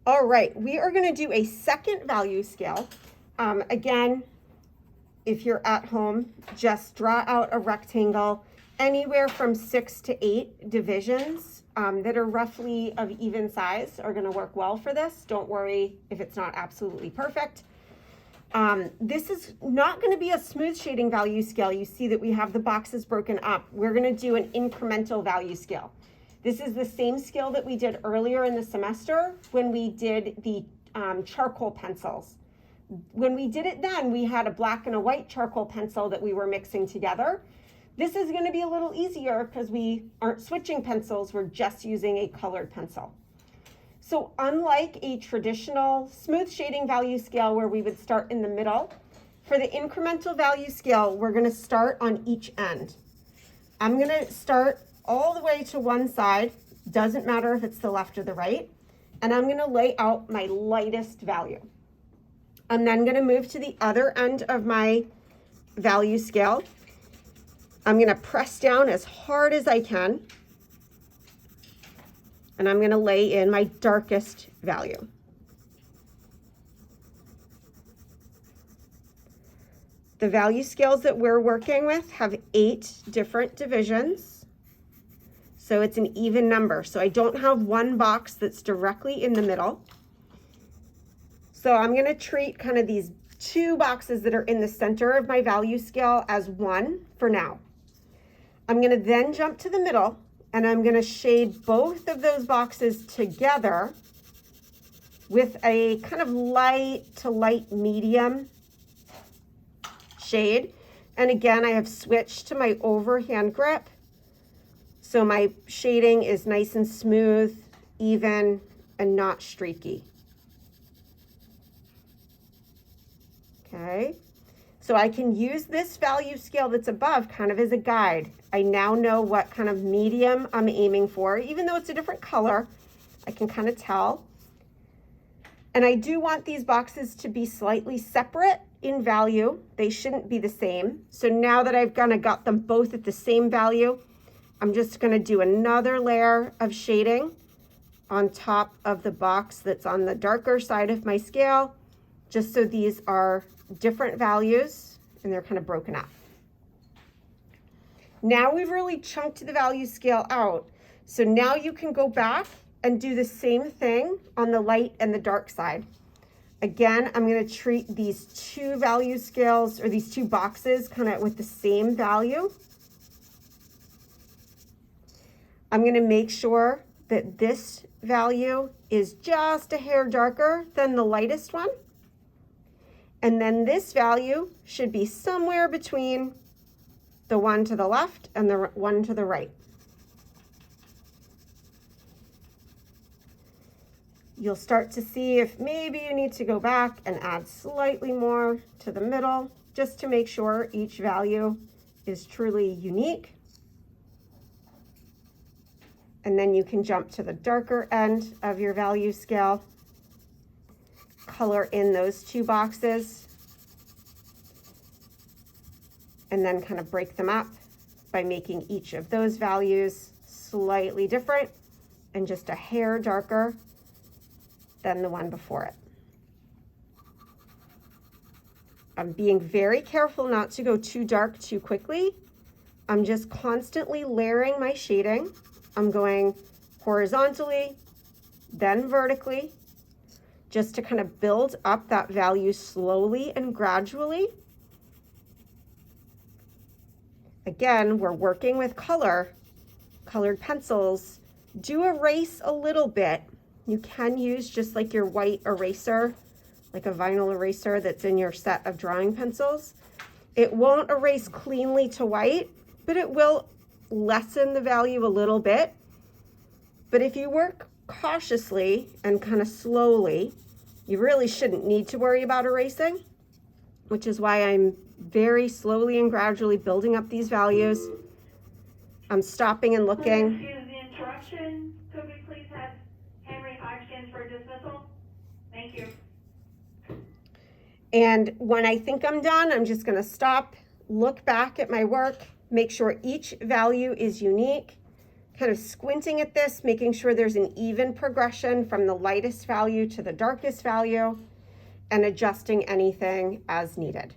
All right, we are going to do a second value scale. Again, if you're at home, just draw out a rectangle anywhere from 6 to 8 divisions that are roughly of even size are going to work well for this. Don't worry if it's not absolutely perfect. This is not going to be a smooth shading value scale. You see that we have the boxes broken up. We're going to do an incremental value scale. This is the same scale that we did earlier in the semester when we did the charcoal pencils. When we did it then, we had a black and a white charcoal pencil that we were mixing together. This is going to be a little easier because we aren't switching pencils, we're just using a colored pencil. So unlike a traditional smooth shading value scale where we would start in the middle, for the incremental value scale, we're going to start on each end. I'm going to start all the way to one side, doesn't matter if it's the left or the right, and I'm going to lay out my lightest value. I'm then going to move to the other end of my value scale. I'm going to press down as hard as I can, and I'm going to lay in my darkest value. The value scales that we're working with have 8 different divisions. So it's an even number. So I don't have one box that's directly in the middle. So I'm going to treat kind of these 2 boxes that are in the center of my value scale as one for now. I'm going to then jump to the middle and I'm going to shade both of those boxes together with a kind of light to light medium shade. And again, I have switched to my overhand grip. So my shading is nice and smooth, even, and not streaky. Okay, so I can use this value scale that's above kind of as a guide. I now know what kind of medium I'm aiming for. Even though it's a different color, I can kind of tell. And I do want these boxes to be slightly separate in value. They shouldn't be the same. So now that I've kind of got them both at the same value, I'm just going to do another layer of shading on top of the box that's on the darker side of my scale, just so these are different values and they're kind of broken up. Now we've really chunked the value scale out. So now you can go back and do the same thing on the light and the dark side. Again, I'm going to treat these 2 value scales or these 2 boxes kind of with the same value. I'm going to make sure that this value is just a hair darker than the lightest one. And then this value should be somewhere between the one to the left and the one to the right. You'll start to see if maybe you need to go back and add slightly more to the middle just to make sure each value is truly unique. And then you can jump to the darker end of your value scale, color in those 2 boxes, and then kind of break them up by making each of those values slightly different and just a hair darker than the one before it. I'm being very careful not to go too dark too quickly. I'm just constantly layering my shading. I'm going horizontally, then vertically, just to kind of build up that value slowly and gradually. Again, we're working with color. Colored pencils do erase a little bit. You can use just like your white eraser, like a vinyl eraser that's in your set of drawing pencils. It won't erase cleanly to white, but it will lessen the value a little bit. But if you work cautiously and kind of slowly, you really shouldn't need to worry about erasing, which is why I'm very slowly and gradually building up these values. I'm stopping and looking. Excuse the interruption. Could we please have Henry Hodgkins for dismissal? Thank you. And when I think I'm done, I'm just going to stop, look back at my work, make sure each value is unique, kind of squinting at this, making sure there's an even progression from the lightest value to the darkest value, and adjusting anything as needed.